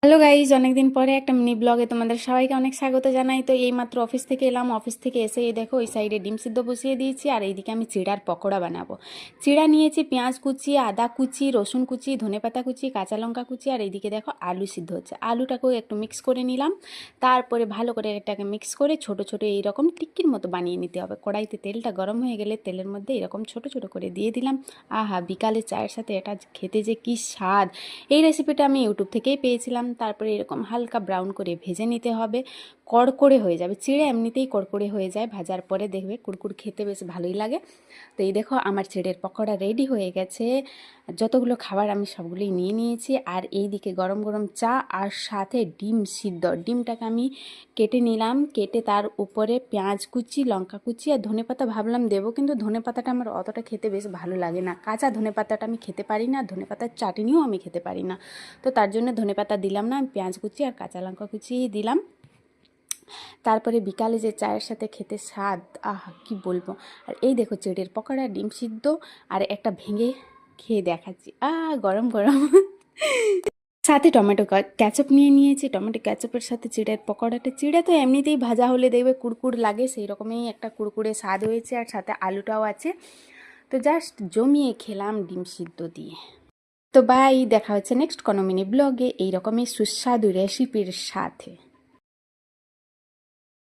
Hello guys, অনেকদিন পরে একটা মিনি ব্লগে তোমাদের সবাইকে অনেক স্বাগত জানাই। তো এইমাত্র অফিস থেকে এলাম। অফিস থেকে এসে এই দেখো ওই সাইডে ডিম সিদ্ধ বসিয়ে দিয়েছি, আর এইদিকে আমি চিড়ার পকোড়া বানাবো। চিড়া নিয়েছি, পেঁয়াজ কুচি, আদা কুচি, রসুন কুচি, ধনেপাতা কুচি, কাঁচা লঙ্কা কুচি, আর এইদিকে দেখো আলু সিদ্ধ হচ্ছে। আলুটাকেও একটু মিক্স করে নিলাম। তারপরে ভালো করে এটাকে মিক্স করে ছোট ছোট এইরকম টিক্কির মতো বানিয়ে নিতে হবে। কড়াইতে তেলটা গরম হয়ে গেলে তেলের মধ্যে এরকম ছোট ছোট করে দিয়ে দিলাম। আহা, বিকালে চায়ের সাথে এটা খেতে যে কী স্বাদ! এই রেসিপিটা আমি ইউটিউব থেকেই পেয়েছিলাম। তারপরে এরকম হালকা ব্রাউন করে ভেজে নিতে হবে, কড়কড়ে হয়ে যাবে। চিড়ে এমনিতেই কড়কড়ে হয়ে যায়, ভাজার পরে দেখবে কুরকুর খেতে বেশ ভালোই লাগে। তো এই দেখো আমার চিড়ের পকোড়া রেডি হয়ে গেছে। যতগুলো খাবার আমি সবগুলোই নিয়ে নিয়েছি। আর এই দিকে গরম গরম চা, আর সাথে ডিম সিদ্ধ। ডিমটাকে আমি কেটে নিলাম, কেটে তার উপরে পেঁয়াজ কুচি, লঙ্কা কুচি আর ধনেপাতা ভাবলাম দেবো, কিন্তু ধনেপাতাটা আমার অতটা খেতে বেশ ভালো লাগে না। কাঁচা ধনেপাতাটা আমি খেতে পারি না, ধনেপাতার চাটনিও আমি খেতে পারি না। তো তার জন্য ধনেপাতা দিলাম না, আমি পেঁয়াজ কুচি আর কাঁচা লঙ্কা কুচি দিলাম। তারপরে বিকালে যে চায়ের সাথে খেতে স্বাদ, আহা কি বলবো। আর এই দেখো চিড়ের পকোড়া, ডিম সিদ্ধ, আর একটা ভেঙে খেয়ে দেখাচ্ছি। গরম গরম। সাথে টমেটো ক্যাচআপ নিয়ে নিয়েছি। টমেটো ক্যাচআপের সাথে চিড়ের পকোড়াটা, চিড়ে তো এমনিতেই ভাজা হলে দেখবে কুড়কুড় লাগে, সেই রকমই একটা কুড়কুড়ে স্বাদ হয়েছে, আর সাথে আলুটাও আছে। তো জাস্ট জমিয়ে খেলাম ডিম সিদ্ধ দিয়ে। তো বাই, দেখা হচ্ছে নেক্সট কোনো মিনি ব্লগে এইরকমই সুস্বাদু রেসিপির সাথে।